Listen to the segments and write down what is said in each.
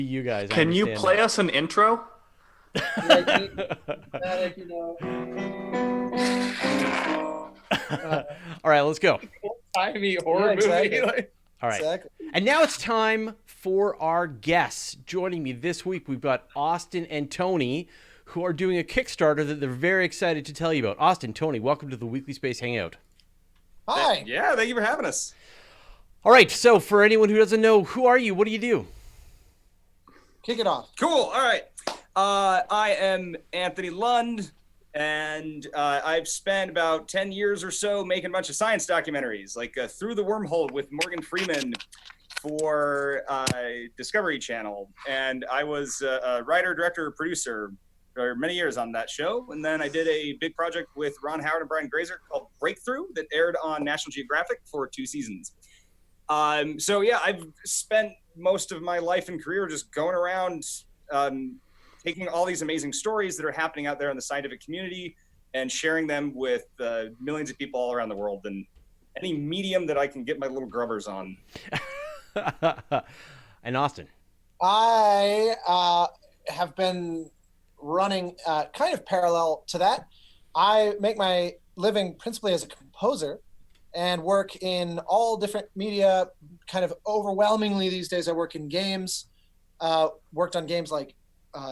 You guys, I Can you understand play us an intro? Like, you know, that. All right, let's go. timey horror movie. Like, All right. exactly. And now it's time for our guests. Joining me this week, we've got Austin and Tony, who are doing a Kickstarter that they're very excited to tell you about. Austin, Tony, welcome to the Weekly Space Hangout. Hi. Yeah, thank you for having us. All right, so for anyone who doesn't know, who are you? What do you do? Kick it off. Cool. All right. I am Anthony Lund, and I've spent about 10 years or so making a bunch of science documentaries, like Through the Wormhole with Morgan Freeman for Discovery Channel. And I was a writer, director, producer for many years on that show. And then I did a big project with Ron Howard and Brian Grazer called Breakthrough that aired on National Geographic for 2 seasons. So yeah, I've spent most of my life and career just going around taking all these amazing stories that are happening out there in the scientific community and sharing them with millions of people all around the world and any medium that I can get my little grubbers on. And Austin. I have been running kind of parallel to that. I make my living principally as a composer and work in all different media. Kind of overwhelmingly these days, I work in games. Worked on games like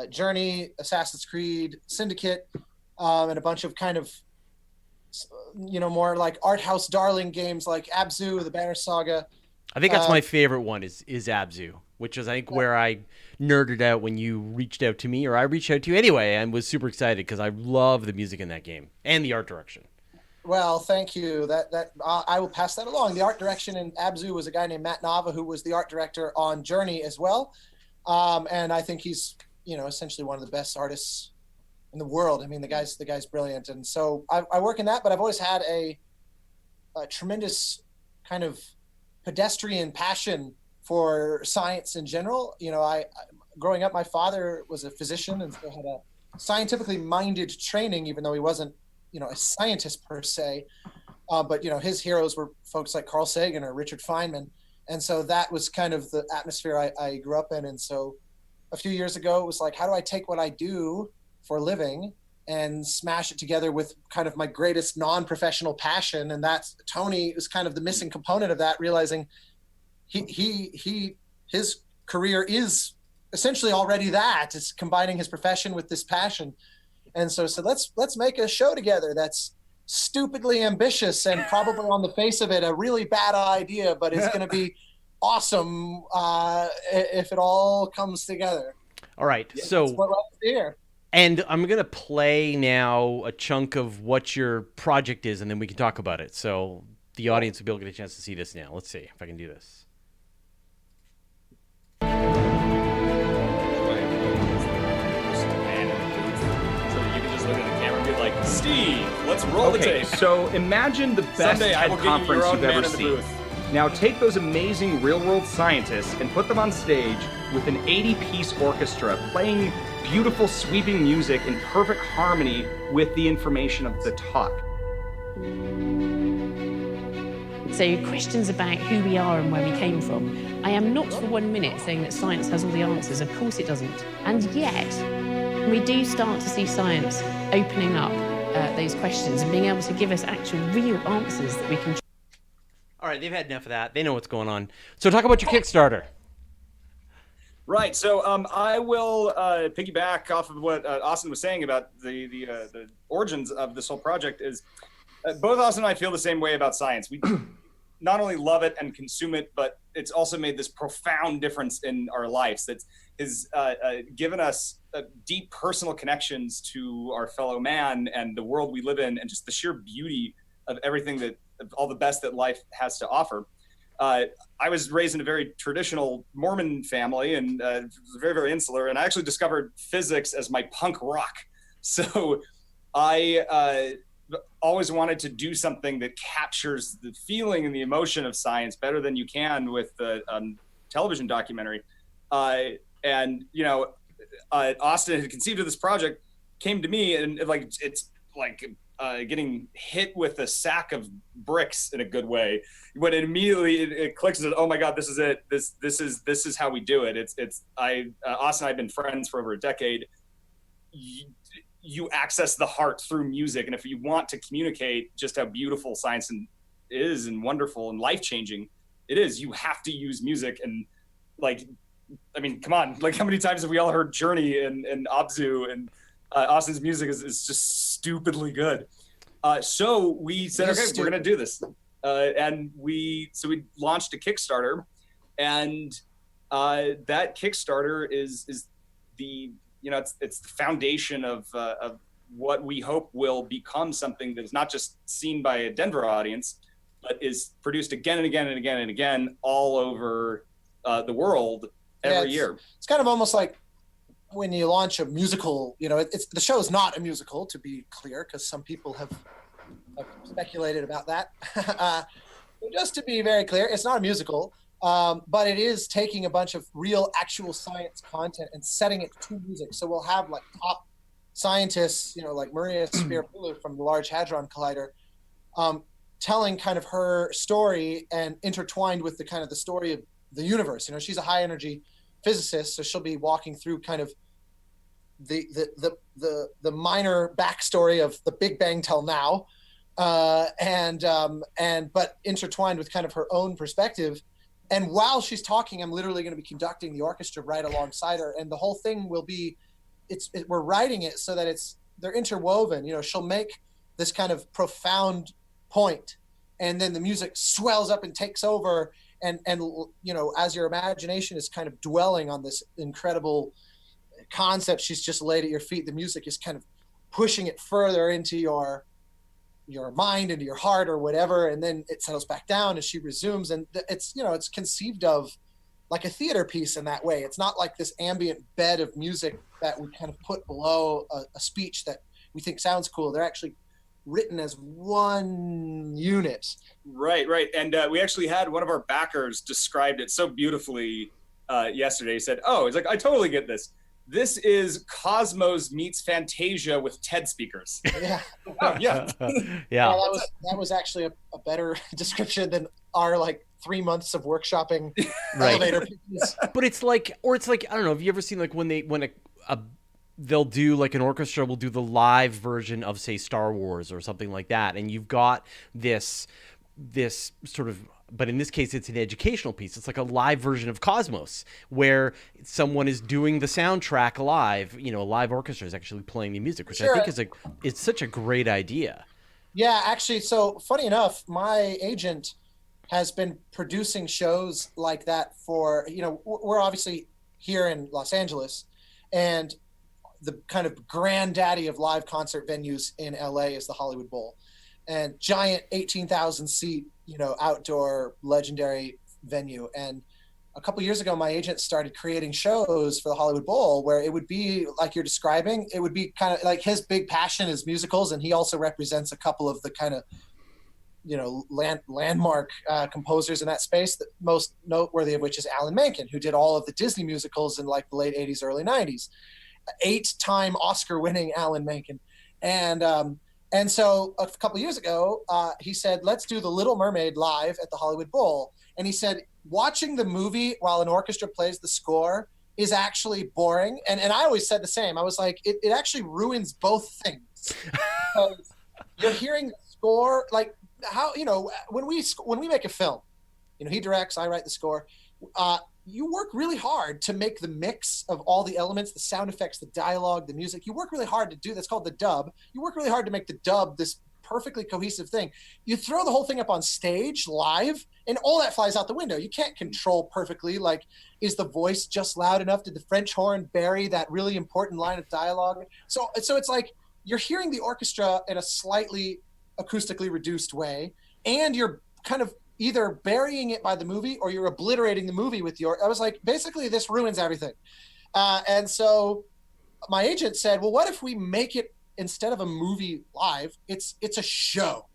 Journey, Assassin's Creed, Syndicate, and a bunch of kind of, more like art house darling games like Abzu, the Banner Saga. I think that's my favorite one is Abzu, which is I think where I nerded out when you reached out to me, or I reached out to you anyway, and was super excited because I love the music in that game and the art direction. Well, thank you. That I will pass that along. The art direction in Abzu was a guy named Matt Nava, who was the art director on Journey as well. And I think he's, essentially one of the best artists in the world. I mean, the guy's brilliant. And so I work in that, but I've always had a tremendous kind of pedestrian passion for science in general. Growing up, my father was a physician and so had a scientifically minded training, even though he wasn't, a scientist per se. But his heroes were folks like Carl Sagan or Richard Feynman. And so that was kind of the atmosphere I grew up in. And so a few years ago, it was like, how do I take what I do for a living and smash it together with kind of my greatest non-professional passion? And that's Tony is kind of the missing component of that, realizing his career is essentially already that. It's combining his profession with this passion. And so let's make a show together that's stupidly ambitious and probably on the face of it a really bad idea, but it's going to be awesome if it all comes together. All right, That's so what let's hear. and I'm gonna play now a chunk of what your project is, and then we can talk about it. So the audience will be able to get a chance to see this now. Let's see if I can do this. Like, Steve, let's roll the tape. So imagine the best Someday I TED will give you your conference own you've man ever in the seen. booth. Now take those amazing real-world scientists and put them on stage with an 80-piece orchestra playing beautiful sweeping music in perfect harmony with the information of the talk. So questions about who we are and where we came from. I am not for 1 minute saying that science has all the answers. Of course it doesn't. And yet, we do start to see science opening up those questions and being able to give us actual real answers that we can. All right, they've had enough of that. They know what's going on. So talk about your Kickstarter. Right. So I will piggyback off of what Austin was saying about the origins of this whole project. Is both Austin and I feel the same way about science. We not only love it and consume it, but it's also made this profound difference in our lives that has given us deep personal connections to our fellow man and the world we live in, and just the sheer beauty of everything of all the best that life has to offer. I was raised in a very traditional Mormon family and was very, very insular. And I actually discovered physics as my punk rock. So I always wanted to do something that captures the feeling and the emotion of science better than you can with the television documentary. And, Austin had conceived of this project, came to me, and it's like getting hit with a sack of bricks in a good way, when it clicks and says, oh my God, this is it. This is how we do it. Austin and I have been friends for over a decade. You access the heart through music. And if you want to communicate just how beautiful science is and wonderful and life-changing it is, you have to use music. And like, I mean, come on, like how many times have we all heard Journey and Abzu, and Austin's music is just stupidly good. So we said, okay, we're going to do this. And we launched a Kickstarter, and that Kickstarter is the, it's the foundation of what we hope will become something that is not just seen by a Denver audience, but is produced again and again and again and again all over the world every year. It's kind of almost like when you launch a musical, the show is not a musical, to be clear, because some people have speculated about that. Just to be very clear, it's not a musical, but it is taking a bunch of real, actual science content and setting it to music. So we'll have like top scientists, like Maria Spirapulu from the Large Hadron Collider, telling kind of her story and intertwined with the kind of the story of the universe. She's a high energy physicist, so she'll be walking through kind of the minor backstory of the Big Bang till now, but intertwined with kind of her own perspective. And while she's talking, I'm literally going to be conducting the orchestra right alongside her, and the whole thing will be, we're writing it so that they're interwoven. She'll make this kind of profound point, and then the music swells up and takes over, and as your imagination is kind of dwelling on this incredible concept she's just laid at your feet, the music is kind of pushing it further into your mind, into your heart or whatever, and then it settles back down and she resumes, and it's it's conceived of like a theater piece in that way. It's not like this ambient bed of music that we kind of put below a speech that we think sounds cool. They're actually written as one unit. Right. And we actually had one of our backers described it so beautifully yesterday. He said, he's like, I totally get this. This is Cosmos meets Fantasia with TED speakers. Yeah. Yeah. Yeah. Well, that was actually a better description than our 3 months of workshopping elevator pieces. But it's like, I don't know, have you ever seen when they'll do like an orchestra will do the live version of, say, Star Wars or something like that, and you've got this sort of, but in this case it's an educational piece. It's like a live version of Cosmos where someone is doing the soundtrack live. A live orchestra is actually playing the music, which I think it's such a great idea. Yeah, actually, so funny enough, my agent has been producing shows like that for, we're obviously here in Los Angeles, and the kind of granddaddy of live concert venues in LA is the Hollywood Bowl, and giant 18,000 seat, outdoor legendary venue. And a couple years ago, my agent started creating shows for the Hollywood Bowl where it would be like you're describing. It would be kind of like his big passion is musicals, and he also represents a couple of the kind of landmark composers in that space, the most noteworthy of which is Alan Menken, who did all of the Disney musicals in the late 80s, early 90s. 8-time Oscar-winning Alan Menken. And so a couple years ago, he said, let's do The Little Mermaid live at the Hollywood Bowl. And he said, watching the movie while an orchestra plays the score is actually boring. And I always said the same. I was like, it actually ruins both things. Because you're hearing the score, like how, when we make a film, he directs, I write the score. You work really hard to make the mix of all the elements, the sound effects, the dialogue, the music. You work really hard to do, that's called the dub. You work really hard to make the dub this perfectly cohesive thing. You throw the whole thing up on stage live, and all that flies out the window. You can't control perfectly, like, is the voice just loud enough? Did the French horn bury that really important line of dialogue? So it's like you're hearing the orchestra in a slightly acoustically reduced way, and you're kind of either burying it by the movie or you're obliterating the movie with I was like, basically this ruins everything. And so my agent said, well, what if we make it, instead of a movie live, it's a show.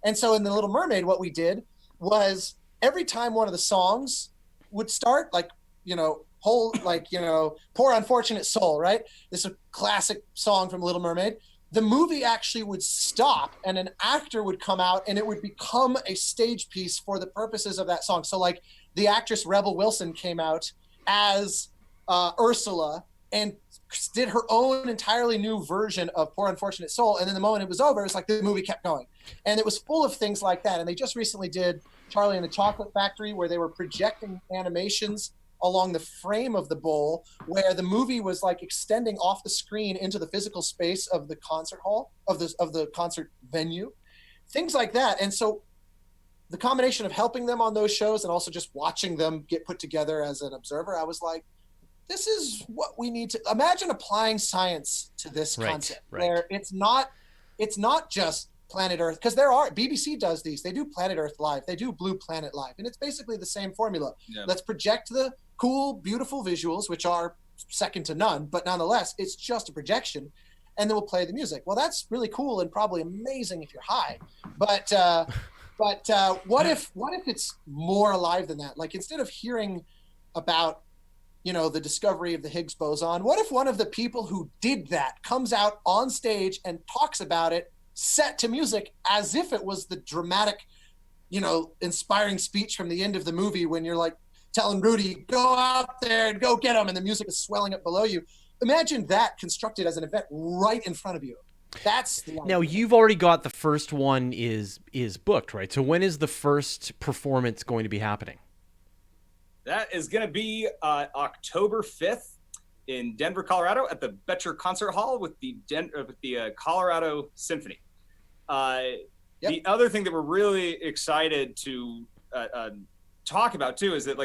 And so in The Little Mermaid, what we did was every time one of the songs would start, Poor Unfortunate Soul, right? This is a classic song from Little Mermaid. the movie actually would stop and an actor would come out and it would become a stage piece for the purposes of that song. So like the actress Rebel Wilson came out as Ursula and did her own entirely new version of Poor Unfortunate Soul. And then the moment it was over, it's like the movie kept going. And it was full of things like that. And they just recently did Charlie and the Chocolate Factory, where they were projecting animations along the frame of the bowl, where the movie was like extending off the screen into the physical space of the concert hall, of the concert venue, things like that. And so the combination of helping them on those shows and also just watching them get put together as an observer, I was like, this is what we need to imagine applying science to this concept, where it's not just Planet Earth, because BBC does these. They do Planet Earth Live. They do Blue Planet Live. And it's basically the same formula. Yeah. Let's project the cool, beautiful visuals, which are second to none, but nonetheless, it's just a projection. And then we'll play the music. Well, that's really cool and probably amazing if you're high. But what if it's more alive than that? Like, instead of hearing about, the discovery of the Higgs boson, what if one of the people who did that comes out on stage and talks about it, set to music, as if it was the dramatic, inspiring speech from the end of the movie when you're like telling Rudy, go out there and go get him, and the music is swelling up below you. Imagine that constructed as an event right in front of you. That's the idea. Now, you've already got the first one is booked, right? So when is the first performance going to be happening? That is going to be October 5th in Denver, Colorado, at the Betcher Concert Hall with the Colorado Symphony. The other thing that we're really excited to talk about too is that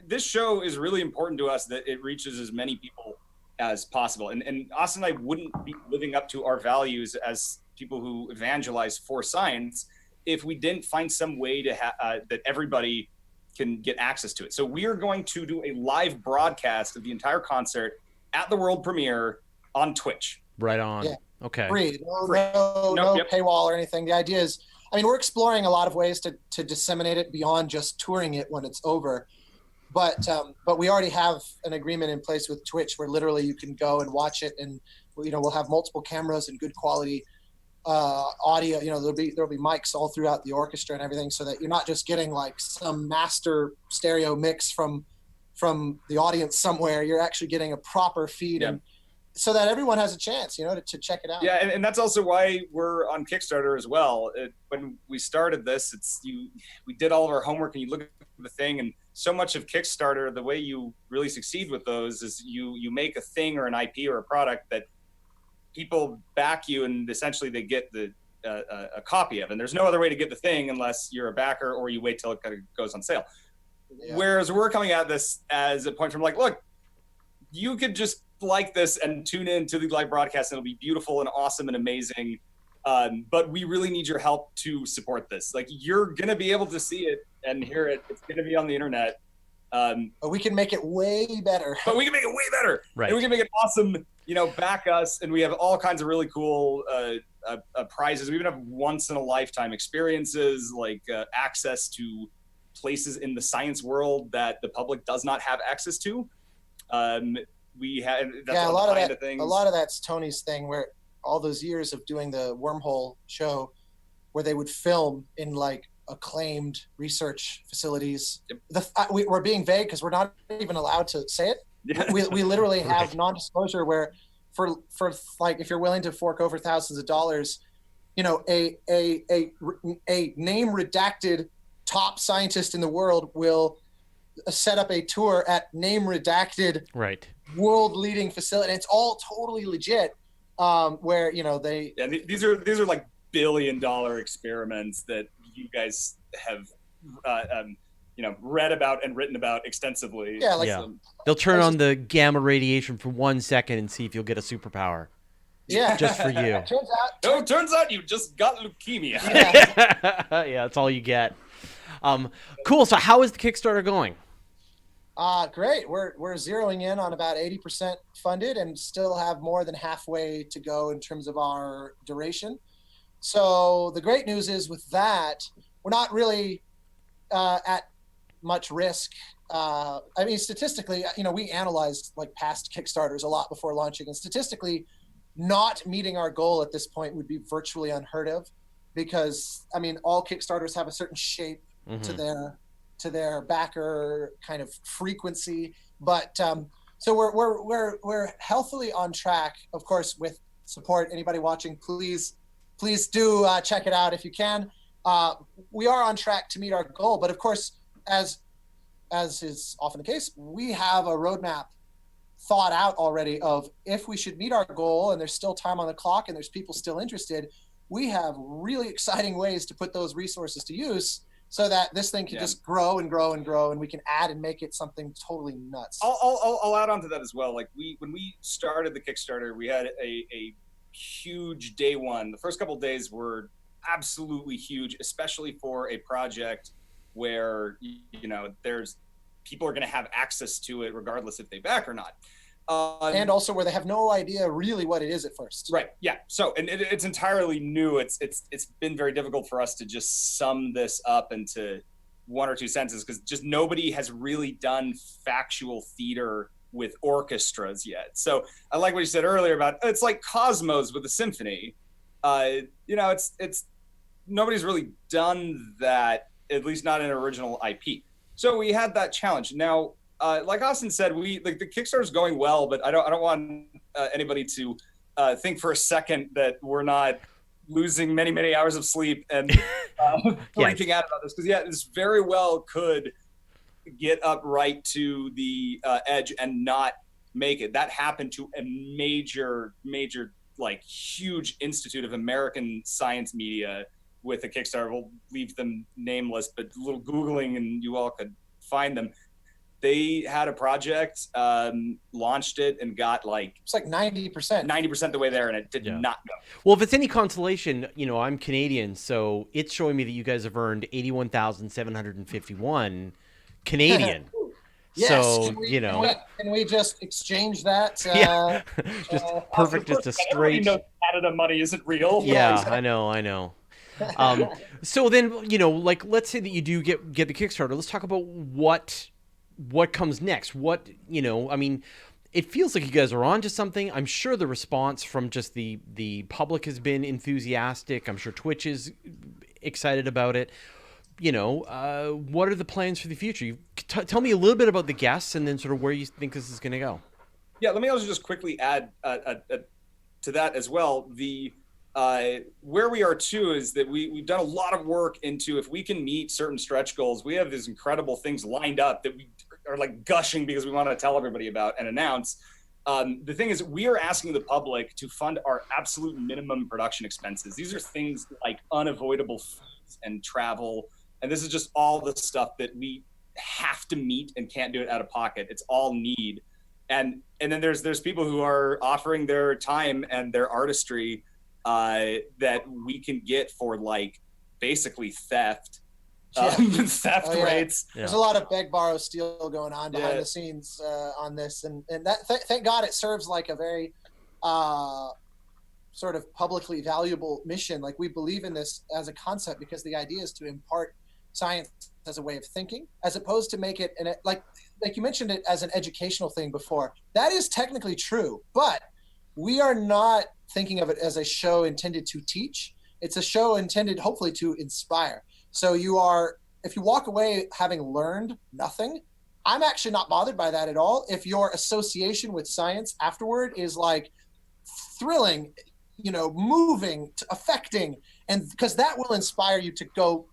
this show is really important to us, that it reaches as many people as possible. And Austin and I wouldn't be living up to our values as people who evangelize for science if we didn't find some way to that everybody can get access to it. So we are going to do a live broadcast of the entire concert at the world premiere on Twitch. Right on. Yeah. Okay. Free. No paywall or anything. The idea is, we're exploring a lot of ways to disseminate it beyond just touring it when it's over. But we already have an agreement in place with Twitch where literally you can go and watch it, and we'll have multiple cameras and good quality audio. There'll be mics all throughout the orchestra and everything, so that you're not just getting like some master stereo mix from the audience somewhere. You're actually getting a proper feed, and so that everyone has a chance, to check it out. Yeah, and that's also why we're on Kickstarter as well. When we started this, we did all of our homework, and you look at the thing, and so much of Kickstarter, the way you really succeed with those is you make a thing or an IP or a product that people back you, and essentially they get a copy of, and there's no other way to get the thing unless you're a backer or you wait till it kind of goes on sale. Yeah. Whereas we're coming at this as a point from like, look, you could just like this and tune in to the live broadcast, and it'll be beautiful and awesome and amazing. But we really need your help to support this. Like, you're going to be able to see it and hear it. It's going to be on the internet. But we can make it way better. Right. And we can make it awesome. Back us. And we have all kinds of really cool prizes. We even have once in a lifetime experiences, like access to places in the science world that the public does not have access to. We have a lot of that's Tony's thing, where all those years of doing the Wormhole show, where they would film in like acclaimed research facilities. We're being vague because we're not even allowed to say it. Yeah. We literally have non-disclosure where for like, if you're willing to fork over thousands of dollars, a name redacted top scientist in the world will set up a tour at name redacted world leading facility. And it's all totally legit. Where these are like $1 billion experiments that you guys have read about and written about extensively. They'll turn on the gamma radiation for 1 second and see if you'll get a superpower. Yeah, just for you. Turns out you just got leukemia. Yeah, that's all you get. Cool. So how is the Kickstarter going? Great. We're zeroing in on about 80% funded and still have more than halfway to go in terms of our duration. So the great news is with that, we're not really at much risk. Statistically, we analyzed like past Kickstarters a lot before launching, and statistically, not meeting our goal at this point would be virtually unheard of, because I mean, all Kickstarters have a certain shape to their backer kind of frequency, but so we're healthily on track. Of course, with support, anybody watching, please do check it out if you can. We are on track to meet our goal, but of course, as is often the case, we have a roadmap thought out already of if we should meet our goal and there's still time on the clock and there's people still interested, we have really exciting ways to put those resources to use so that this thing can just grow and grow and grow, and we can add and make it something totally nuts. I'll add on to that as well. Like when we started the Kickstarter, we had a huge day one. The first couple of days were absolutely huge, especially for a project where, you know, there's people are going to have access to it regardless if they back or not. And also where they have no idea really what it is at first. Right. Yeah. So, and it's entirely new. It's been very difficult for us to just sum this up into one or two sentences, because just nobody has really done factual theater with orchestras yet. So I like what you said earlier about it's like Cosmos with a symphony. You know, it's nobody's really done that, at least not an original IP. So we had that challenge. Now, like Austin said, the Kickstarter is going well, but I don't want anybody to think for a second that we're not losing many hours of sleep and freaking out about this, because this very well could get up right to the edge and not make it. That happened to a major like huge institute of American science media with a Kickstarter. We'll leave them nameless, but a little Googling and you all could find them. They had a project, launched it, and got like... It's like 90% the way there, and it did not go. Well, if it's any consolation, you know, I'm Canadian, so it's showing me that you guys have earned 81,751 Canadian. Yes. So, can we just exchange that? Just perfect, just a straight... No, Canada money isn't real. Yeah, I know. So then, you know, like, let's say that you do get the Kickstarter. Let's talk about what comes next. What, you know, I mean, it feels like you guys are on to something. I'm sure the response from just the public has been enthusiastic. I'm sure Twitch is excited about it. You know, what are the plans for the future? Tell me a little bit about the guests and then sort of where you think this is going to go. Yeah, let me also just quickly add to that as well. Where we are too is that we've done a lot of work into, if we can meet certain stretch goals, we have these incredible things lined up that we are like gushing because we want to tell everybody about and announce. The thing is, we are asking the public to fund our absolute minimum production expenses. These are things like unavoidable fees and travel. And this is just all the stuff that we have to meet and can't do it out of pocket. It's all need. And then there's people who are offering their time and their artistry that we can get for like basically theft rates. There's a lot of beg, borrow, steal going on behind the scenes on this, and that thank God it serves like a very sort of publicly valuable mission. Like, we believe in this as a concept because the idea is to impart science as a way of thinking, as opposed to make it like you mentioned it as an educational thing before. That is technically true, but we are not thinking of it as a show intended to teach. It's a show intended hopefully to inspire. So if you walk away having learned nothing, I'm actually not bothered by that at all. If your association with science afterward is like thrilling, you know, moving, affecting, and because that will inspire you to go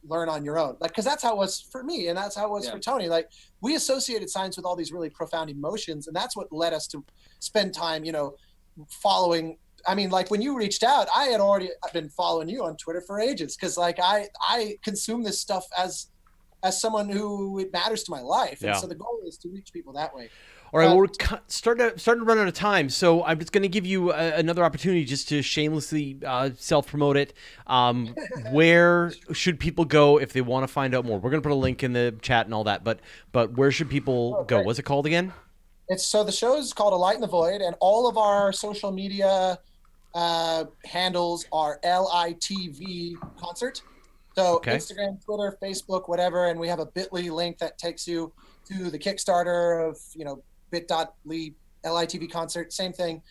learn on your own. Like, because that's how it was for me, and that's how it was for Tony. Like, we associated science with all these really profound emotions, and that's what led us to spend time, you know, following. I mean, like, when you reached out, I had already been following you on Twitter for ages, because like I consume this stuff as someone who it matters to my life, and so the goal is to reach people that way. All right, well, we're starting to run out of time, so I'm just going to give you another opportunity just to shamelessly self-promote it. Where should people go if they want to find out more? We're going to put a link in the chat and all that, but where should people go? What's it called again? So the show is called A Light in the Void, and all of our social media handles are LITV Concert. So Instagram, Twitter, Facebook, whatever, and we have a bit.ly link that takes you to the Kickstarter of, you know, bit.ly LITV Concert, same thing.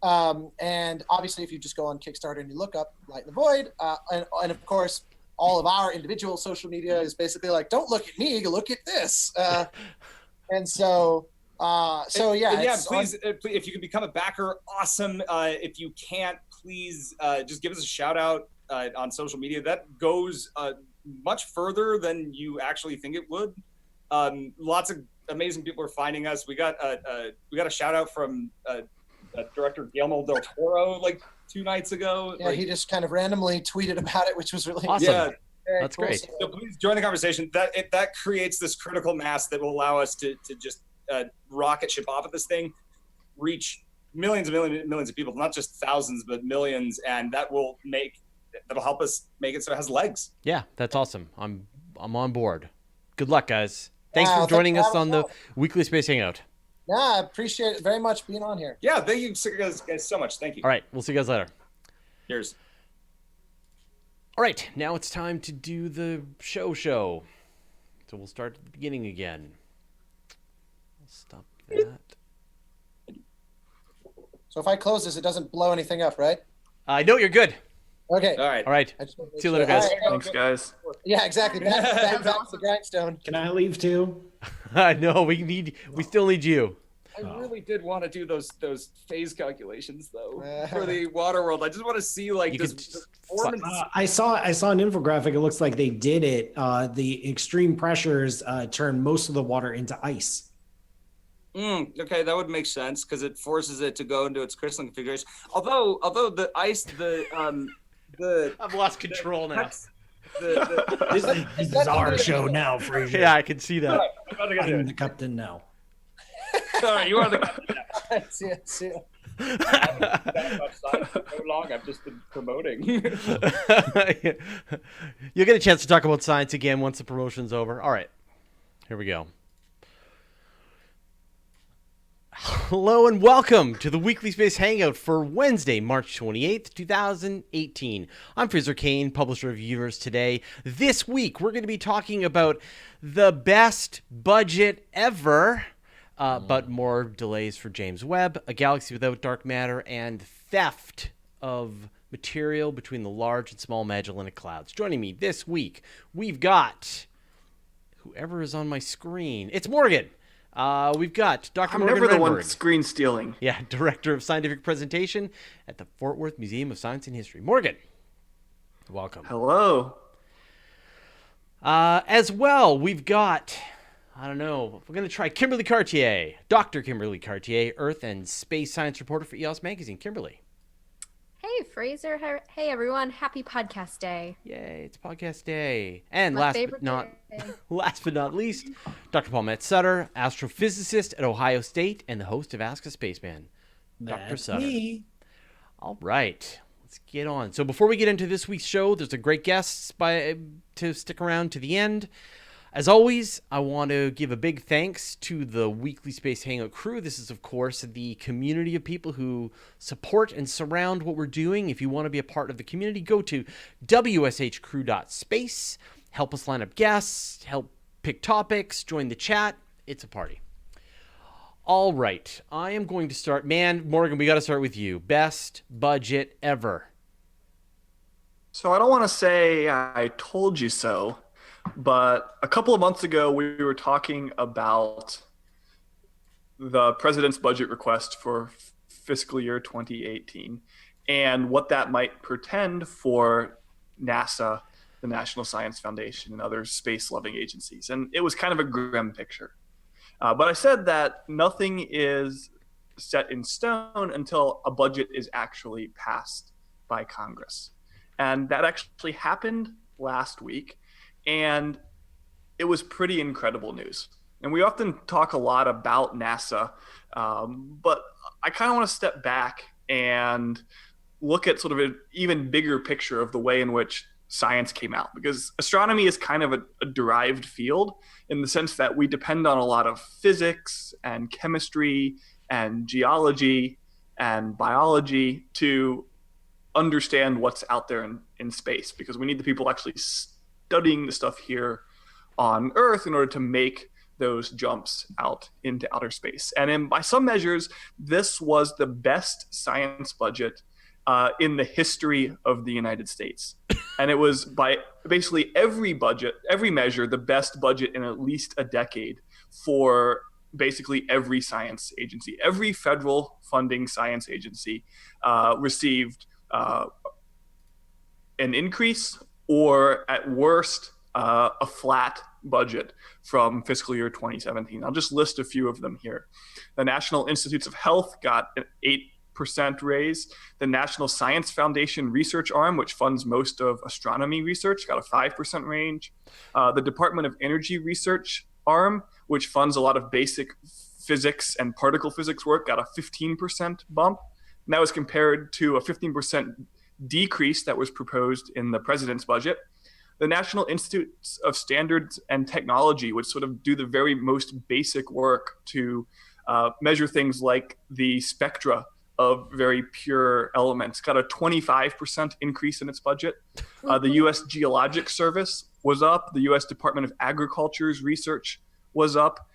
And obviously, if you just go on Kickstarter and you look up Light in the Void, and of course, all of our individual social media is basically like, don't look at me, look at this. And so yeah. And yeah, please, if you can become a backer, awesome. If you can't, please just give us a shout out on social media. That goes much further than you actually think it would. Lots of amazing people are finding us. We got a shout out from director Guillermo del Toro like 2 nights ago. Yeah, he just kind of randomly tweeted about it, which was really awesome. Yeah, that's cool. Great. So please join the conversation. That creates this critical mass that will allow us to just rocket ship off at this thing, reach millions and millions of people, not just thousands but millions, and that'll help us make it so it has legs. Yeah, that's awesome. I'm on board. Good luck, guys. Thanks for joining us on the Weekly Space Hangout. Yeah, I appreciate it very much being on here. Yeah, thank you guys so much. Thank you. All right, we'll see you guys later. Cheers. All right, now it's time to do the show. So we'll start at the beginning again. I'll stop that. So if I close this, it doesn't blow anything up, right? No, you're good. Okay. All right. All right. See you later, guys. Right, Thanks, guys. Yeah, exactly. Back to the grindstone. Can I leave too? No, we still need you. I really did want to do those phase calculations though for the water world. I just want to see like this performance. I saw an infographic. It looks like they did it. The extreme pressures turn most of the water into ice. Okay, that would make sense because it forces it to go into its crystalline configuration. Although the ice, I've lost control now. This is our show now, Fraser. Yeah, I can see that. I'm the captain now. Sorry, you are the captain. See ya. So long, I've just been promoting. You'll get a chance to talk about science again once the promotion's over. All right, here we go. Hello and welcome to the Weekly Space Hangout for Wednesday, March 28th, 2018. I'm Fraser Kane, publisher of Universe Today. This week, we're going to be talking about the best budget ever, but more delays for James Webb, a galaxy without dark matter, and theft of material between the large and small Magellanic Clouds. Joining me this week, we've got whoever is on my screen. It's Morgan. We've got Dr. I'm Morgan never the Renberg. one screen stealing. Yeah, Director of Scientific Presentation at the Fort Worth Museum of Science and History. Morgan, welcome. Hello. As well, we've got, we're going to try Kimberly Cartier. Dr. Kimberly Cartier, Earth and Space Science reporter for EOS Magazine. Kimberly. Hey, Fraser. Hey, everyone. Happy podcast day. Yay, it's podcast day. And My last favorite but not least, Dr. Paul Metz-Sutter, astrophysicist at Ohio State and the host of Ask a Spaceman. Dr. That's Sutter. me. All right, let's get on. So before we get into this week's show, there's a great guest to stick around to the end. As always, I want to give a big thanks to the Weekly Space Hangout crew. This is, of course, the community of people who support and surround what we're doing. If you want to be a part of the community, go to wshcrew.space. Help us line up guests, help pick topics, join the chat. It's a party. All right, I am going to start. Man, Morgan, we got to start with you. Best budget ever. So I don't want to say I told you so, but a couple of months ago, we were talking about the president's budget request for fiscal year 2018 and what that might portend for NASA, the National Science Foundation, and other space-loving agencies. And it was kind of a grim picture. But I said that nothing is set in stone until a budget is actually passed by Congress. And that actually happened last week. And it was pretty incredible news. And we often talk a lot about NASA, but I kind of want to step back and look at sort of an even bigger picture of the way in which science came out, because astronomy is kind of a derived field in the sense that we depend on a lot of physics and chemistry and geology and biology to understand what's out there in space, because we need the people actually studying the stuff here on Earth in order to make those jumps out into outer space. And by some measures, this was the best science budget in the history of the United States. And it was by basically every measure, the best budget in at least a decade for basically every science agency. Every federal funding science agency received an increase, or at worst, a flat budget from fiscal year 2017. I'll just list a few of them here. The National Institutes of Health got an 8% raise. The National Science Foundation research arm, which funds most of astronomy research, got a 5% range. The Department of Energy research arm, which funds a lot of basic physics and particle physics work, got a 15% bump. And that was compared to a 15% decrease that was proposed in the president's budget. The National Institutes of Standards and Technology, which sort of do the very most basic work to measure things like the spectra of very pure elements, got a 25% increase in its budget. The U.S. Geologic Service was up. The U.S. Department of Agriculture's research was up.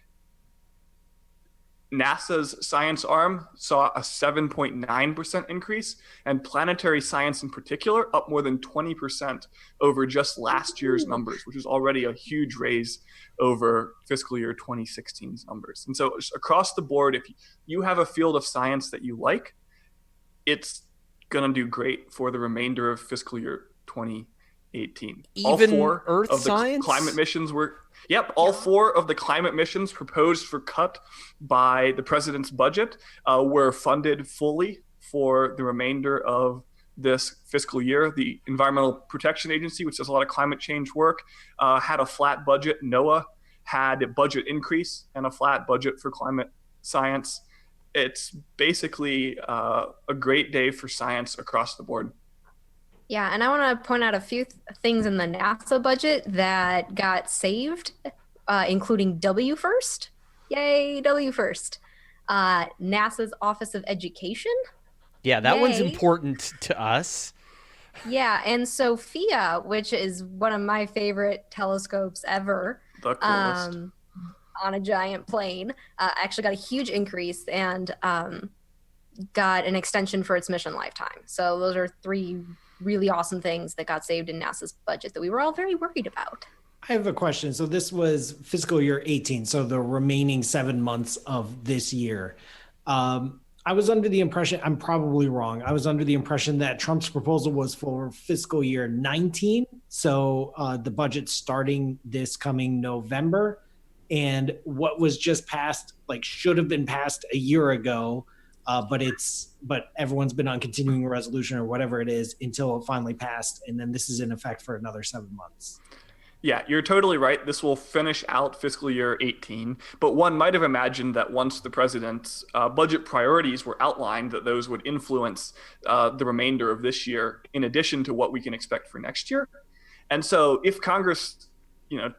NASA's science arm saw a 7.9% increase, and planetary science in particular up more than 20% over just last year's numbers, which is already a huge raise over fiscal year 2016's numbers. And so across the board, if you have a field of science that you like, it's going to do great for the remainder of fiscal year 2018. Even all four Earth of the science? climate missions were all four of the climate missions proposed for cut by the president's budget were funded fully for the remainder of this fiscal year. The Environmental Protection Agency, which does a lot of climate change work, had a flat budget. NOAA had a budget increase and a flat budget for climate science. It's basically a great day for science across the board. Yeah, and I want to point out a few things in the NASA budget that got saved, including W First. Yay, W First. NASA's Office of Education. Yeah, that one's Yay. important to us. Yeah, and Sophia, which is one of my favorite telescopes ever. The coolest. On a giant plane, actually got a huge increase and got an extension for its mission lifetime. So those are three really awesome things that got saved in NASA's budget that we were all very worried about. I have a question. So this was fiscal year 18, so the remaining 7 months of this year. I was under the impression, I'm probably wrong, I was under the impression that Trump's proposal was for fiscal year 19. So the budget starting this coming November. And what was just passed, should have been passed a year ago, but everyone's been on continuing resolution or whatever it is until it finally passed. And then this is in effect for another 7 months. Yeah, you're totally right. This will finish out fiscal year 18, but one might have imagined that once the president's budget priorities were outlined, that those would influence the remainder of this year, in addition to what we can expect for next year. And so if Congress,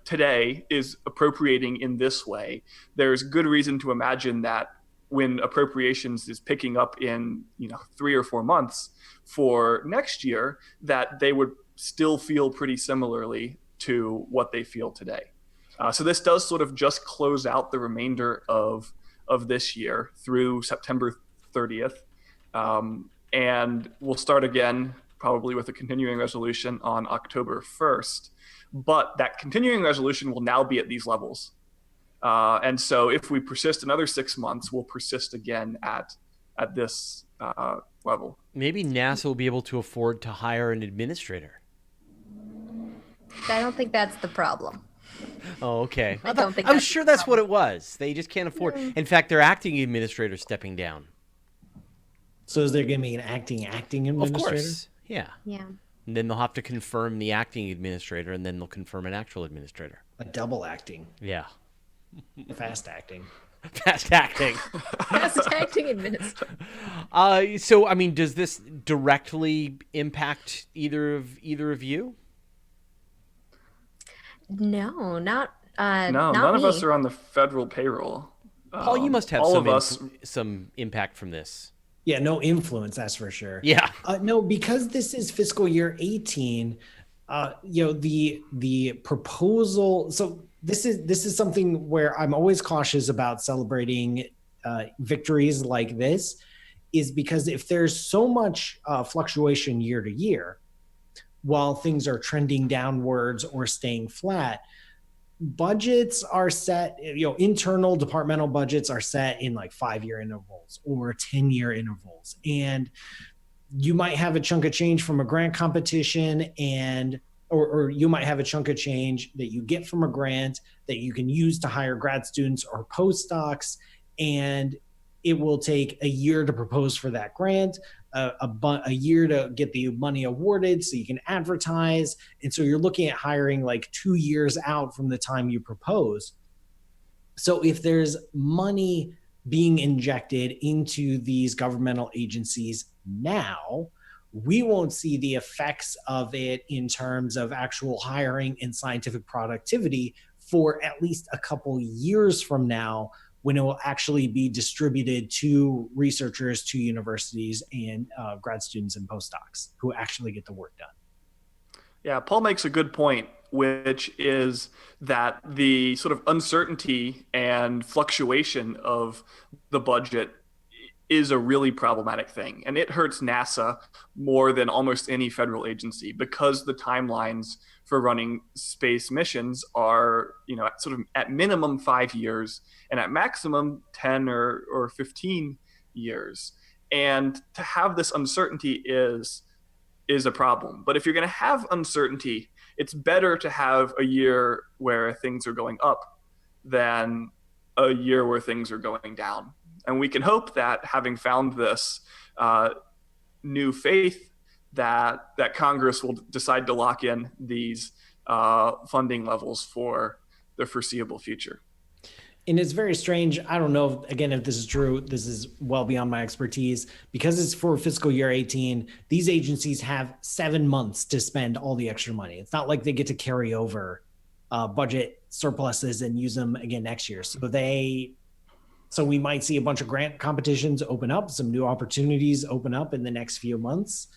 today is appropriating in this way, there's good reason to imagine that when appropriations is picking up in 3 or 4 months for next year, that they would still feel pretty similarly to what they feel today. So this does sort of just close out the remainder of this year through September 30th. And we'll start again probably with a continuing resolution on October 1st. But that continuing resolution will now be at these levels. And so if we persist another 6 months, we'll persist again at this level. Maybe NASA will be able to afford to hire an administrator. I don't think that's the problem. Oh, okay. I don't think I was that's sure the that's what it was. They just can't afford. In fact, their acting administrator stepping down. So is there going to be an acting administrator? Of course. Yeah. Yeah. And then they'll have to confirm the acting administrator, and then they'll confirm an actual administrator. A double acting. Yeah. Fast acting. Fast acting. Best acting administrator. So, I mean, does this directly impact either of you? No, not No, not none of me. us are on the federal payroll. Paul, you must have all of us. some impact from this. Yeah, no influence, that's for sure. Yeah. No, because this is fiscal year 18, the proposal. So this is something where I'm always cautious about celebrating victories like this, is because if there's so much fluctuation year to year, while things are trending downwards or staying flat, budgets are set, internal departmental budgets are set in like 5-year intervals or 10-year intervals. And you might have a chunk of change from a grant competition or you might have a chunk of change that you get from a grant that you can use to hire grad students or postdocs. And it will take a year to propose for that grant, a year to get the money awarded so you can advertise. And so you're looking at hiring like 2 years out from the time you propose. So if there's money being injected into these governmental agencies now, we won't see the effects of it in terms of actual hiring and scientific productivity for at least a couple years from now, when it will actually be distributed to researchers, to universities, and grad students and postdocs who actually get the work done. Yeah, Paul makes a good point, which is that the sort of uncertainty and fluctuation of the budget is a really problematic thing. And it hurts NASA more than almost any federal agency, because the timelines for running space missions are, sort of at minimum 5 years and at maximum 10 or 15 years. And to have this uncertainty is a problem. But if you're going to have uncertainty, it's better to have a year where things are going up than a year where things are going down. And we can hope that, having found this new faith, that Congress will decide to lock in these funding levels for the foreseeable future. And it's very strange. I don't know, again, if this is true. This is well beyond my expertise. Because it's for fiscal year 18, these agencies have 7 months to spend all the extra money. It's not like they get to carry over budget surpluses and use them again next year. So we might see a bunch of grant competitions open up, some new opportunities open up in the next few months,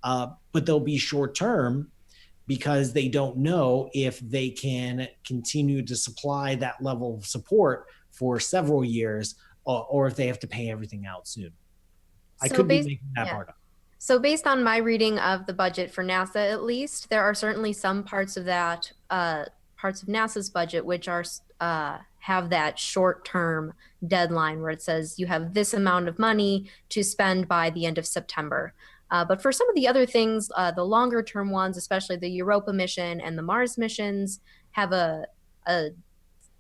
but they'll be short term because they don't know if they can continue to supply that level of support for several years, or if they have to pay everything out soon. I could be making that part up. So based on my reading of the budget for NASA, at least, there are certainly some parts of that, parts of NASA's budget, which are have that short-term deadline where it says you have this amount of money to spend by the end of September. But for some of the other things, the longer-term ones, especially the Europa mission and the Mars missions, have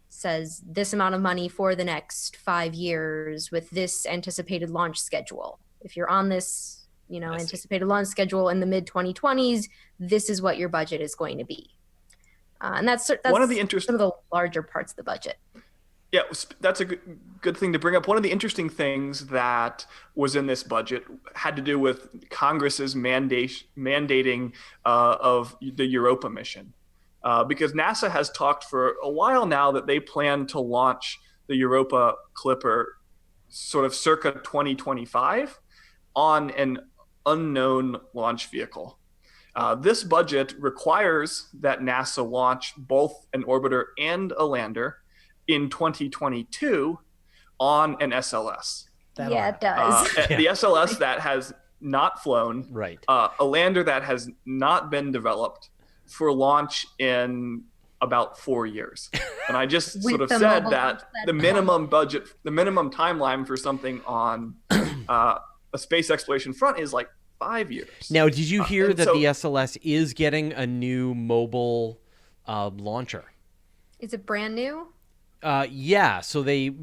says this amount of money for the next 5 years with this anticipated launch schedule. If you're on this, anticipated launch schedule in the mid-2020s, this is what your budget is going to be. And that's one of some of the larger parts of the budget. Yeah, that's a good thing to bring up. One of the interesting things that was in this budget had to do with Congress's mandating of the Europa mission. Because NASA has talked for a while now that they plan to launch the Europa Clipper sort of circa 2025 on an unknown launch vehicle. This budget requires that NASA launch both an orbiter and a lander in 2022 on an SLS. It does. The SLS that has not flown, right? A lander that has not been developed for launch in about 4 years. And I just sort of said that the minimum budget, the minimum timeline for something on a space exploration front is like 5 years. Now, did you hear that the SLS is getting a new mobile launcher? Is it brand new? Yeah. So they've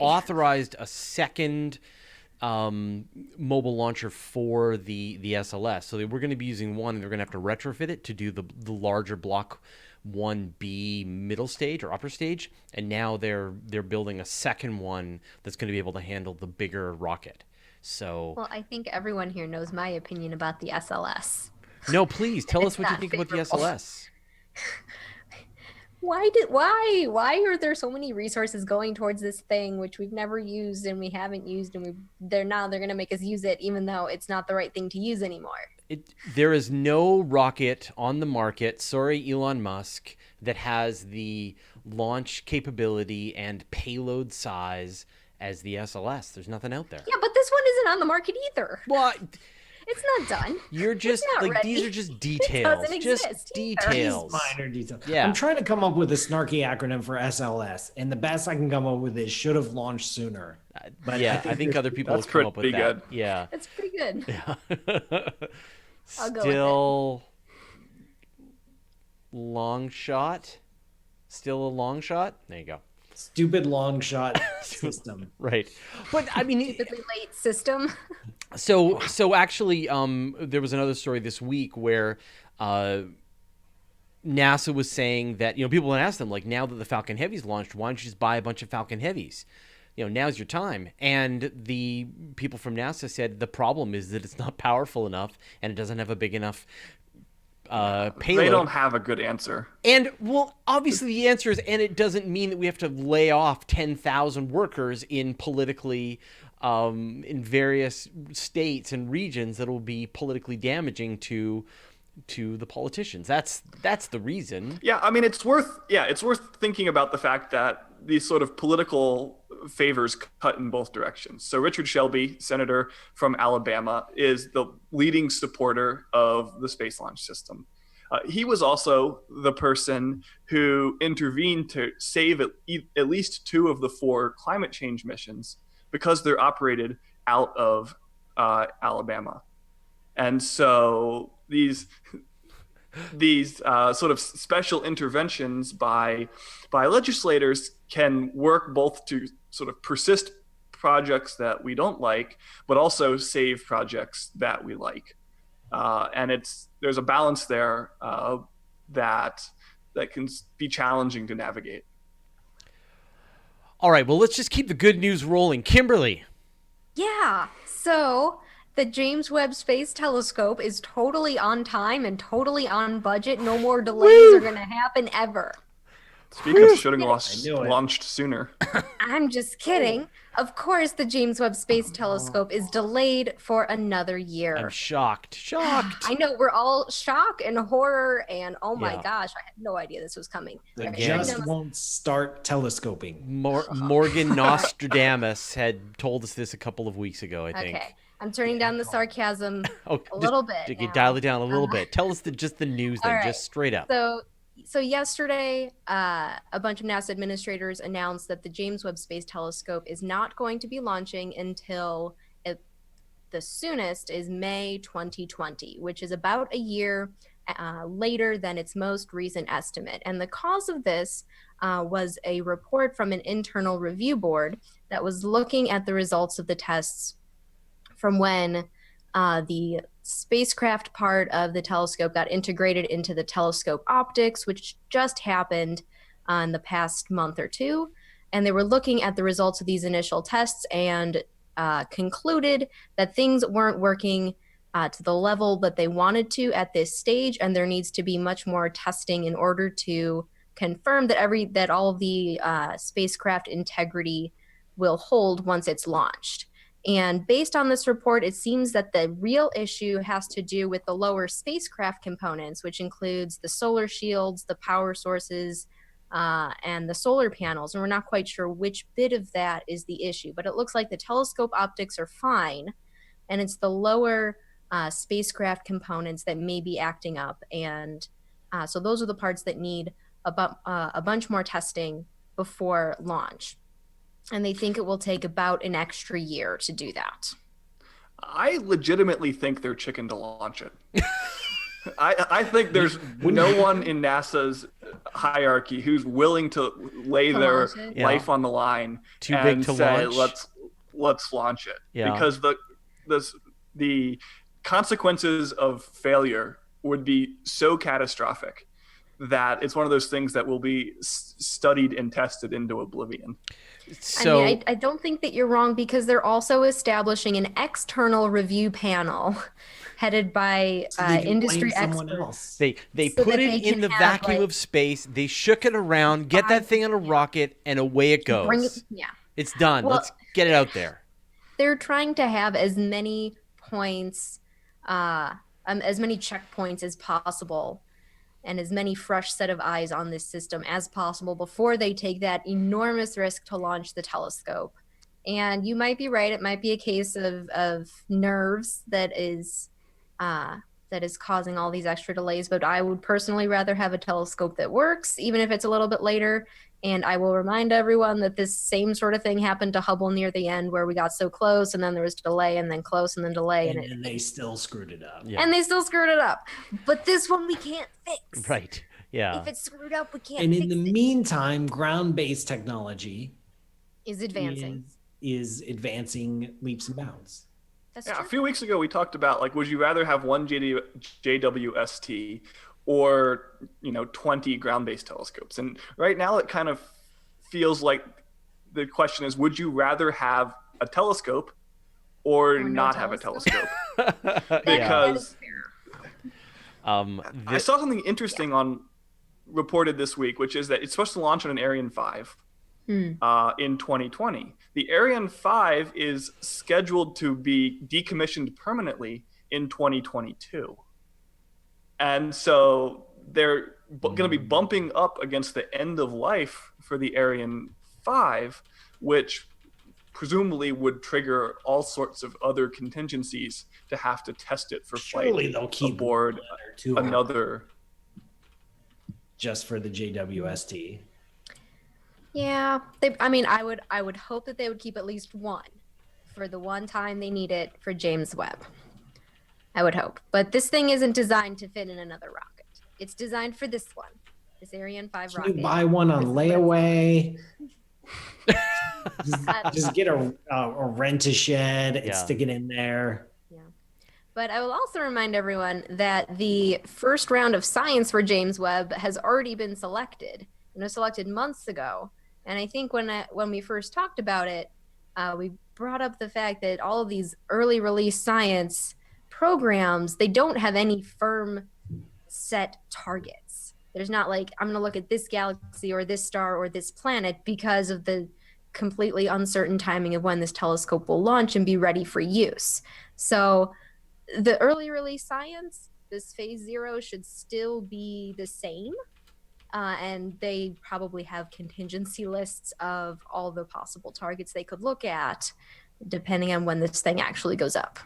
authorized a second mobile launcher for the SLS. So we're going to be using one, and they're going to have to retrofit it to do the larger Block 1B middle stage or upper stage. And now they're building a second one that's going to be able to handle the bigger rocket. So, well, I think everyone here knows my opinion about the SLS. No, please tell us what you think about the SLS. Why are there so many resources going towards this thing which we've never used and we haven't used, and they're going to make us use it even though it's not the right thing to use anymore? There is no rocket on the market, sorry Elon Musk, that has the launch capability and payload size as the SLS. There's nothing out there. Yeah, but this one isn't on the market either. Well, It's not done. you're just not like ready. these are just details. doesn't Just exist either. details. Minor detail. Yeah. I'm trying to come up with a snarky acronym for SLS, and the best I can come up with is should have launched sooner. But Yeah, I think other people That's have come up with pretty that. good. Yeah. That's pretty good. I'll go with it. Still long shot. Still a long shot. There you go. Stupid long shot system. Right. But I mean, Stupidly late system. so actually, there was another story this week where NASA was saying that, people had asked them, like, now that the Falcon Heavy's launched, why don't you just buy a bunch of Falcon Heavies? Now's your time. And the people from NASA said the problem is that it's not powerful enough and it doesn't have a big enough payload. They don't have a good answer. And, well, obviously the answer is, and it doesn't mean that we have to lay off 10,000 workers in politically, in various states and regions that will be politically damaging to the politicians. That's the reason. Yeah, I mean, it's worth thinking about the fact that these sort of political favors cut in both directions. So Richard Shelby, senator from Alabama, is the leading supporter of the space launch system. He was also the person who intervened to save at least 2 of the 4 climate change missions because they're operated out of Alabama. And so these sort of special interventions by legislators can work both to sort of persist projects that we don't like, but also save projects that we like. And there's a balance there that can be challenging to navigate. All right, well, let's just keep the good news rolling. Kimberly. Yeah. So the James Webb Space Telescope is totally on time and totally on budget. No more delays are going to happen ever. Speaking of should have launched sooner. I'm just kidding. Of course, the James Webb Space Telescope is delayed for another year. I'm shocked. I know, we're all shock and horror and oh my Yeah. gosh, I had no idea this was coming. They Okay, just won't start telescoping. Morgan Nostradamus had told us this a couple of weeks ago, I think. Okay, I'm turning down the sarcasm Oh, a little bit. You now. dial it down a little bit. Tell us just the news then, All right. just straight up. So yesterday, a bunch of NASA administrators announced that the James Webb Space Telescope is not going to be launching until the soonest is May 2020, which is about a year later than its most recent estimate. And the cause of this was a report from an internal review board that was looking at the results of the tests from when the spacecraft part of the telescope got integrated into the telescope optics, which just happened in the past month or two. And they were looking at the results of these initial tests and concluded that things weren't working to the level that they wanted to at this stage, and there needs to be much more testing in order to confirm that all of the spacecraft integrity will hold once it's launched. And based on this report, it seems that the real issue has to do with the lower spacecraft components, which includes the solar shields, the power sources, and the solar panels. And we're not quite sure which bit of that is the issue, but it looks like the telescope optics are fine. And it's the lower spacecraft components that may be acting up. And so those are the parts that need a bunch more testing before launch. And they think it will take about an extra year to do that. I legitimately think they're chicken to launch it. I think there's no one in NASA's hierarchy who's willing to lay their life on the line and say, let's launch it. Yeah. Because the consequences of failure would be so catastrophic that it's one of those things that will be studied and tested into oblivion. So, I mean, I don't think that you're wrong, because they're also establishing an external review panel headed by industry experts. They so put that it they in can the have, vacuum of space. They shook it around, get that thing on a rocket, and away it goes. It's done. Well, Let's get it out there. They're trying to have as many points as many checkpoints as possible and as many fresh set of eyes on this system as possible before they take that enormous risk to launch the telescope. And you might be right. It might be a case of nerves that is causing all these extra delays. But I would personally rather have a telescope that works, even if it's a little bit later. And I will remind everyone that this same sort of thing happened to Hubble near the end, where we got so close and then there was delay and then close and then delay. And they still screwed it up. And they still screwed it up. But this one we can't fix. Right. Yeah. If it's screwed up, we can't And fix in the it. meantime, ground-based technology Is advancing. is advancing leaps and bounds. That's Yeah, true. a few weeks ago we talked about, like, would you rather have one JWST or 20 ground-based telescopes? And right now it kind of feels like the question is, would you rather have a telescope or no not have a telescope. telescope? Yeah. Because I This, saw something interesting reported this week, which is that it's supposed to launch on an Ariane 5 in 2020. The Ariane 5 is scheduled to be decommissioned permanently in 2022. And so they're going to be bumping up against the end of life for the Ariane 5, which presumably would trigger all sorts of other contingencies to have to test it for Surely flight they'll keep aboard one or two another. just for the JWST. Yeah, I would hope that they would keep at least one for the one time they need it for James Webb. I would hope, but this thing isn't designed to fit in another rocket. It's designed for this one, this Ariane 5 Can rocket. you buy one on layaway? Uh, Just get a rent-a-shed and Yeah. stick it in there. But I will also remind everyone that the first round of science for James Webb has already been selected. It was selected months ago, and I think when we first talked about it, we brought up the fact that all of these early release science programs, they don't have any firm set targets. There's not like, I'm going to look at this galaxy or this star or this planet because of the completely uncertain timing of when this telescope will launch and be ready for use. So the early release science, this phase 0 should still be the same. And they probably have contingency lists of all the possible targets they could look at, depending on when this thing actually goes up.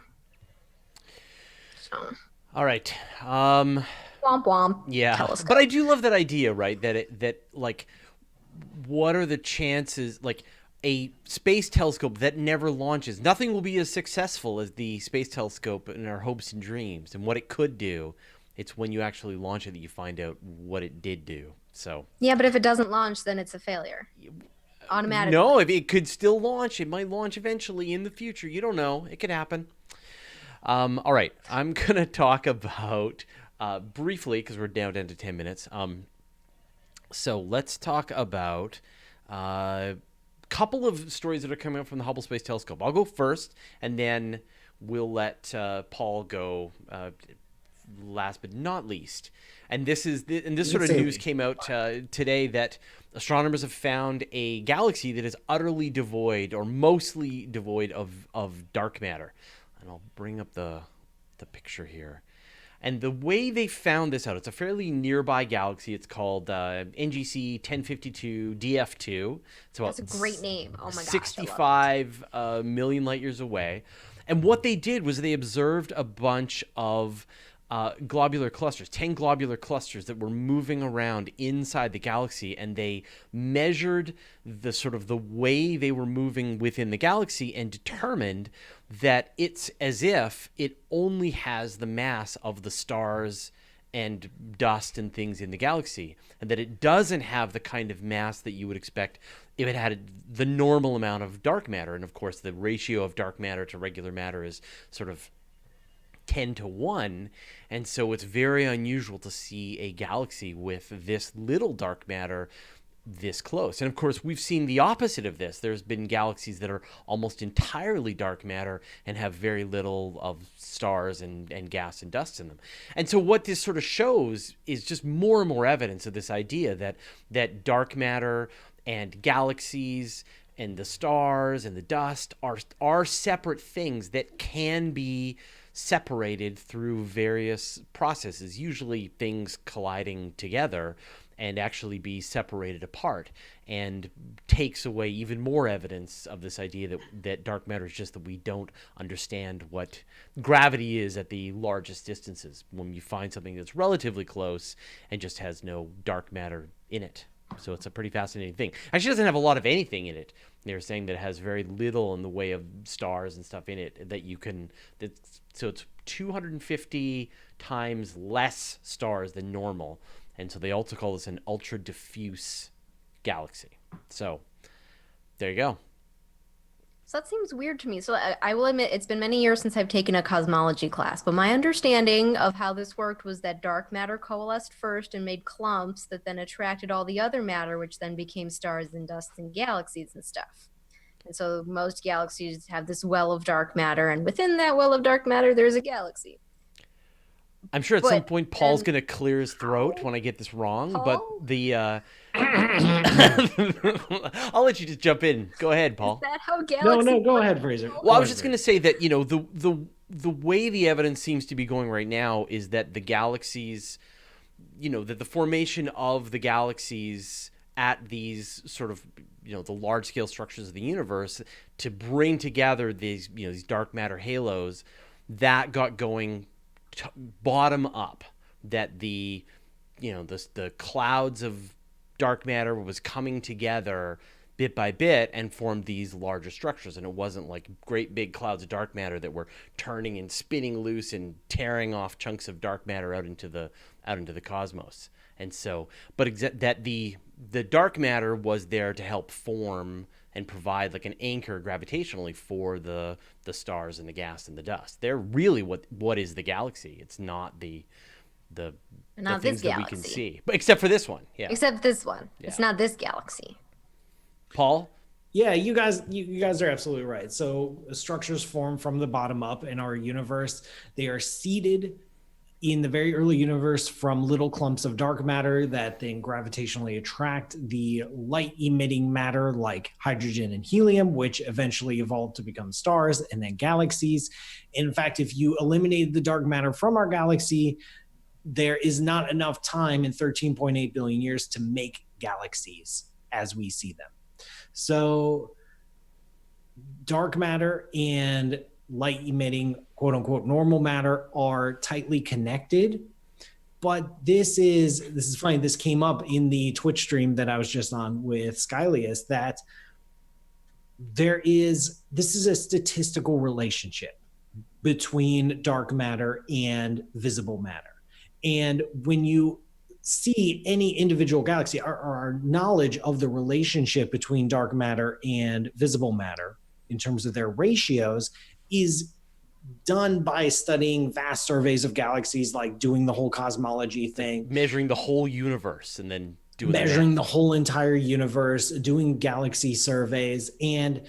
So, all right. womp womp. Yeah, Telescope. but I do love that idea, right? That like, what are the chances? Like, a space telescope that never launches, nothing will be as successful as the space telescope in our hopes and dreams and what it could do. It's when you actually launch it that you find out what it did do. So Yeah, but if it doesn't launch, then it's a failure. Automatically. no, if it could still launch, it might launch eventually in the future. You don't know; it could happen. All right, I'm gonna talk about briefly because we're down to 10 minutes. So let's talk about a couple of stories that are coming up from the Hubble Space Telescope. I'll go first, and then we'll let Paul go last but not least. And this sort of news came out today that astronomers have found a galaxy that is utterly devoid or mostly devoid of dark matter. And I'll bring up the picture here. And the way they found this out, it's a fairly nearby galaxy. It's called NGC 1052 DF2. It's about That's a great name. Oh my gosh. 65 million light years away. And what they did was they observed a bunch of globular clusters, 10 globular clusters that were moving around inside the galaxy, and they measured the sort of the way they were moving within the galaxy and determined that it's as if it only has the mass of the stars and dust and things in the galaxy, and that it doesn't have the kind of mass that you would expect if it had the normal amount of dark matter. And of course, the ratio of dark matter to regular matter is sort of 10-1, and so it's very unusual to see a galaxy with this little dark matter this close. And of course, we've seen the opposite of this. There's been galaxies that are almost entirely dark matter and have very little of stars and gas and dust in them. And so what this sort of shows is just more and more evidence of this idea that dark matter and galaxies and the stars and the dust are separate things that can be separated through various processes, usually things colliding together, and actually be separated apart, and takes away even more evidence of this idea that dark matter is just that we don't understand what gravity is at the largest distances when you find something that's relatively close and just has no dark matter in it. So it's a pretty fascinating thing. Actually, it doesn't have a lot of anything in it. They're saying that it has very little in the way of stars and stuff in it that you can. So it's 250 times less stars than normal, and so they also call this an ultra diffuse galaxy. So there you go. So that seems weird to me. So I will admit it's been many years since I've taken a cosmology class, but my understanding of how this worked was that dark matter coalesced first and made clumps that then attracted all the other matter, which then became stars and dust and galaxies and stuff. And so most galaxies have this well of dark matter, and within that well of dark matter, there's a galaxy. I'm sure at some point Paul's going to clear his throat when I get this wrong, but the I'll let you just jump in. Go ahead, Paul. Is that how galaxies No, go ahead, Fraser. Well, I was just going to say that, the way the evidence seems to be going right now is that the galaxies, that the formation of the galaxies at these sort of, the large scale structures of the universe to bring together these, these dark matter halos, that got going bottom up, that the clouds of dark matter was coming together bit by bit and formed these larger structures, and it wasn't like great big clouds of dark matter that were turning and spinning loose and tearing off chunks of dark matter out into the cosmos. And so, but that the dark matter was there to help form and provide like an anchor gravitationally for the stars and the gas and the dust. They're really what is the galaxy. It's not the things that we can see, but except for this one. Yeah. Except this one. Yeah. It's not this galaxy. Paul? Yeah, you guys are absolutely right. So structures form from the bottom up in our universe. They are seeded in the very early universe from little clumps of dark matter that then gravitationally attract the light emitting matter like hydrogen and helium, which eventually evolved to become stars and then galaxies. In fact, if you eliminated the dark matter from our galaxy, there is not enough time in 13.8 billion years to make galaxies as we see them. So dark matter and light emitting quote unquote normal matter are tightly connected. But this is funny. This came up in the Twitch stream that I was just on with Skylius, that this is a statistical relationship between dark matter and visible matter. And when you see any individual galaxy, our knowledge of the relationship between dark matter and visible matter in terms of their ratios is done by studying vast surveys of galaxies, like doing the whole cosmology thing, measuring the whole universe, and then measuring the whole entire universe, doing galaxy surveys. And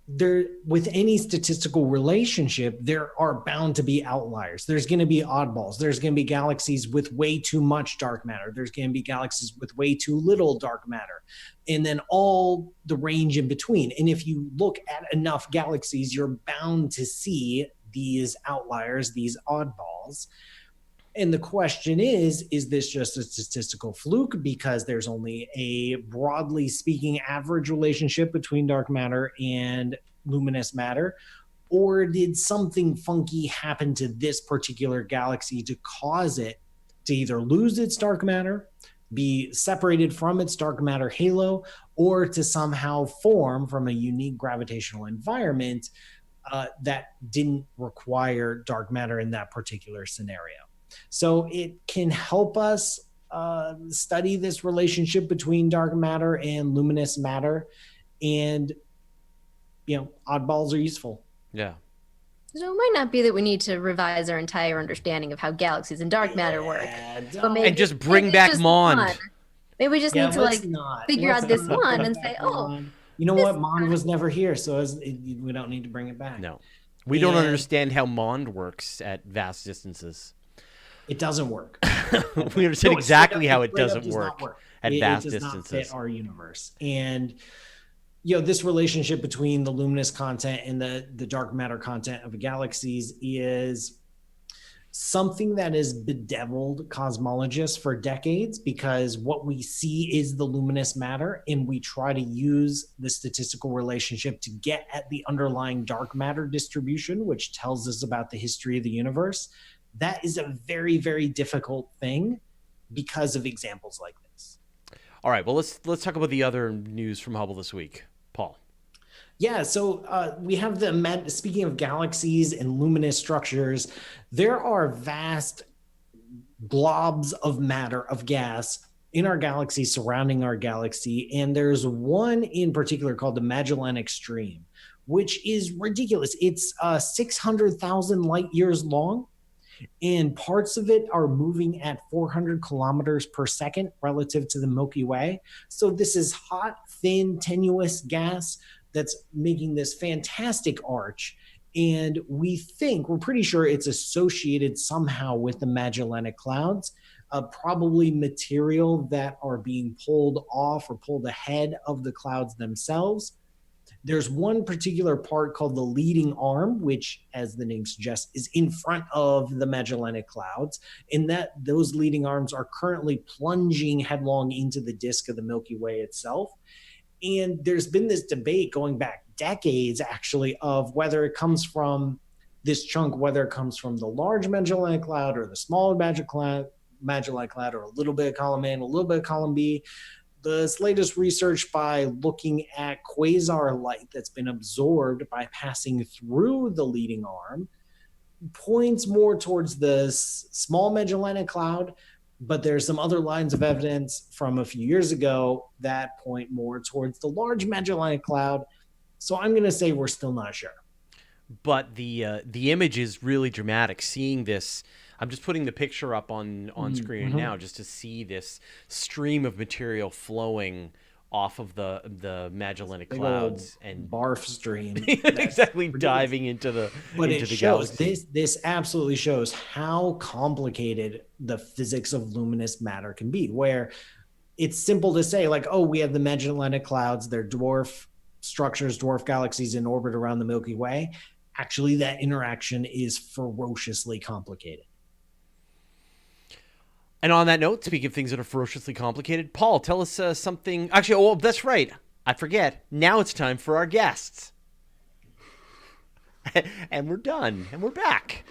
there, with any statistical relationship, there are bound to be outliers. There's going to be oddballs. There's going to be galaxies with way too much dark matter. There's going to be galaxies with way too little dark matter, and then all the range in between. And if you look at enough galaxies, you're bound to see these outliers, these oddballs. And the question is this just a statistical fluke because there's only a broadly speaking average relationship between dark matter and luminous matter? Or did something funky happen to this particular galaxy to cause it to either lose its dark matter, be separated from its dark matter halo, or to somehow form from a unique gravitational environment that didn't require dark matter in that particular scenario? So it can help us study this relationship between dark matter and luminous matter. And, oddballs are useful. Yeah. So it might not be that we need to revise our entire understanding of how galaxies and dark matter work. But maybe, and just bring back Mond. Maybe we just need to figure out this one and say, you know what? Mond was never here, so we don't need to bring it back. No. We don't understand how Mond works at vast distances. It doesn't work. We understand exactly how it doesn't work at vast distances. It does not fit our universe. And this relationship between the luminous content and the dark matter content of galaxies is something that has bedeviled cosmologists for decades, because what we see is the luminous matter, and we try to use the statistical relationship to get at the underlying dark matter distribution, which tells us about the history of the universe. That is a very, very difficult thing because of examples like this. All right, well, let's talk about the other news from Hubble this week. Paul. Yeah, so we have speaking of galaxies and luminous structures, there are vast blobs of matter, of gas in our galaxy, surrounding our galaxy. And there's one in particular called the Magellanic Stream, which is ridiculous. It's 600,000 light years long, and parts of it are moving at 400 kilometers per second relative to the Milky Way. So this is hot, thin, tenuous gas that's making this fantastic arch. And we're pretty sure it's associated somehow with the Magellanic Clouds, probably material that are being pulled off or pulled ahead of the clouds themselves. There's one particular part called the leading arm, which, as the name suggests, is in front of the Magellanic Clouds, and that those leading arms are currently plunging headlong into the disk of the Milky Way itself. And there's been this debate going back decades, actually, of whether it comes from this chunk, whether it comes from the large Magellanic Cloud or the small Magellanic Cloud, or a little bit of column A and a little bit of column B. This latest research, by looking at quasar light that's been absorbed by passing through the leading arm, points more towards the small Magellanic Cloud, but there's some other lines of evidence from a few years ago that point more towards the large Magellanic Cloud. So I'm going to say we're still not sure. But the image is really dramatic. Seeing this, I'm just putting the picture up on screen now, just to see this stream of material flowing off of the Magellanic Clouds and barf stream. Exactly, diving into the galaxy. This absolutely shows how complicated the physics of luminous matter can be, where it's simple to say, like, oh, we have the Magellanic Clouds, they're dwarf structures, dwarf galaxies in orbit around the Milky Way. Actually, that interaction is ferociously complicated. And on that note, speaking of things that are ferociously complicated, Paul, tell us something. Actually, oh, that's right. I forget. Now it's time for our guests. And we're done. And we're back.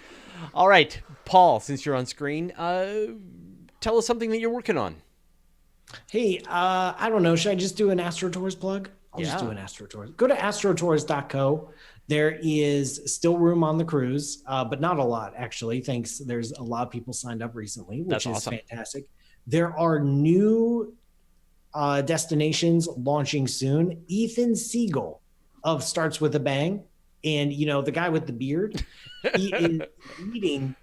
All right, Paul, since you're on screen, tell us something that you're working on. Hey, I don't know. Should I just do an AstroTours plug? I'll just do an AstroTours. Go to astrotours.co. There is still room on the cruise, but not a lot, actually. Thanks. There's a lot of people signed up recently, which is awesome. Fantastic. There are new destinations launching soon. Ethan Siegel of Starts With a Bang, and the guy with the beard, he is leading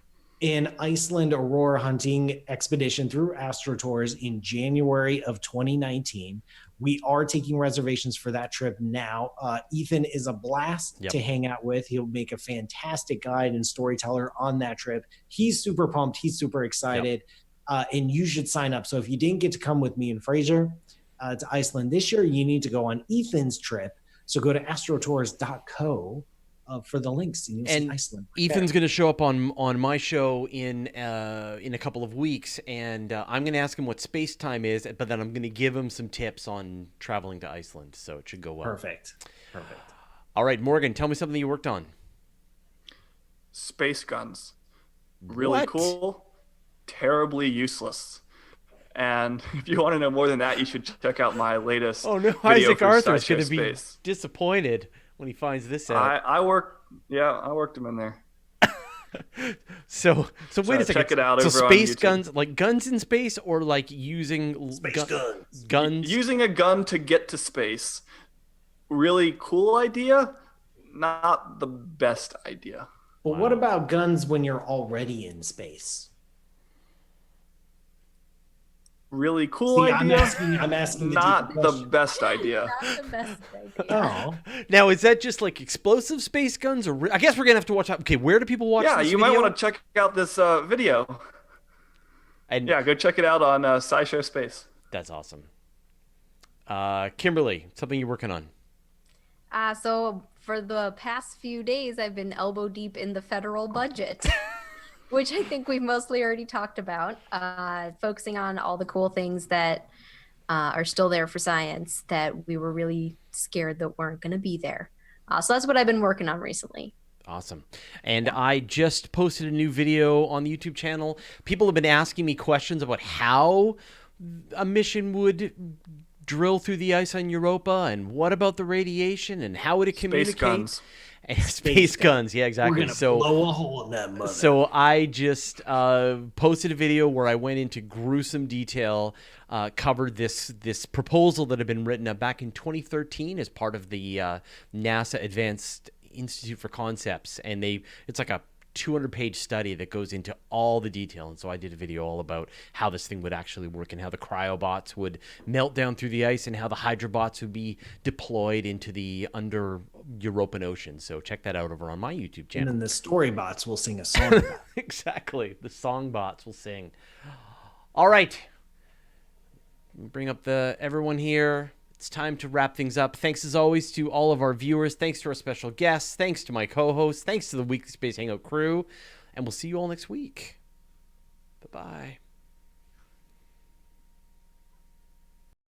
an Iceland aurora hunting expedition through AstroTours in January of 2019. We are taking reservations for that trip now. Ethan is a blast to hang out with. He'll make a fantastic guide and storyteller on that trip. He's super pumped. He's super excited. And you should sign up. So if you didn't get to come with me and Fraser to Iceland this year, you need to go on Ethan's trip. So go to astrotours.co for the links, and you'll see Iceland. Ethan's going to show up on my show in a couple of weeks, and I'm going to ask him what space time is, but then I'm going to give him some tips on traveling to Iceland, so it should go well. Perfect. All right, Morgan, tell me something you worked on. Space guns. Really cool, terribly useless. And if you want to know more than that, you should check out my latest video Isaac for Arthur's going to be disappointed when he finds this out. I worked him in there. So wait a second. Check it out. So over space on YouTube. guns, like guns in space, or like using guns? Using a gun to get to space. Really cool idea. Not the best idea. But what about guns when you're already in space? Really cool idea. I'm asking. Not the best idea. Not the best idea. Oh. Now, is that just like explosive space guns, or I guess we're gonna have to watch out. Okay, where do people watch? Yeah, this you video? might want to check out this video. And go check it out on SciShow Space. That's awesome. Kimberly, something you're working on? So for the past few days, I've been elbow deep in the federal budget, which I think we've mostly already talked about, focusing on all the cool things that are still there for science that we were really scared that weren't going to be there. So that's what I've been working on recently. Awesome. And I just posted a new video on the YouTube channel. People have been asking me questions about how a mission would drill through the ice on Europa, and what about the radiation, and how would it communicate? Space guns. Space guns. Yeah, exactly. We're gonna blow a hole in that mother. So I just posted a video where I went into gruesome detail, covered this proposal that had been written up back in 2013 as part of the NASA Advanced Institute for Concepts, and it's like a 200-page study that goes into all the detail. And so I did a video all about how this thing would actually work, and how the cryobots would melt down through the ice, and how the hydrobots would be deployed into the under European ocean. So check that out over on my YouTube channel. And then the story bots will sing a song. Exactly. The song bots will sing. All right. Bring up everyone here. It's time to wrap things up. Thanks as always to all of our viewers. Thanks to our special guests. Thanks to my co-hosts. Thanks to the Weekly Space Hangout crew. And we'll see you all next week. Bye-bye.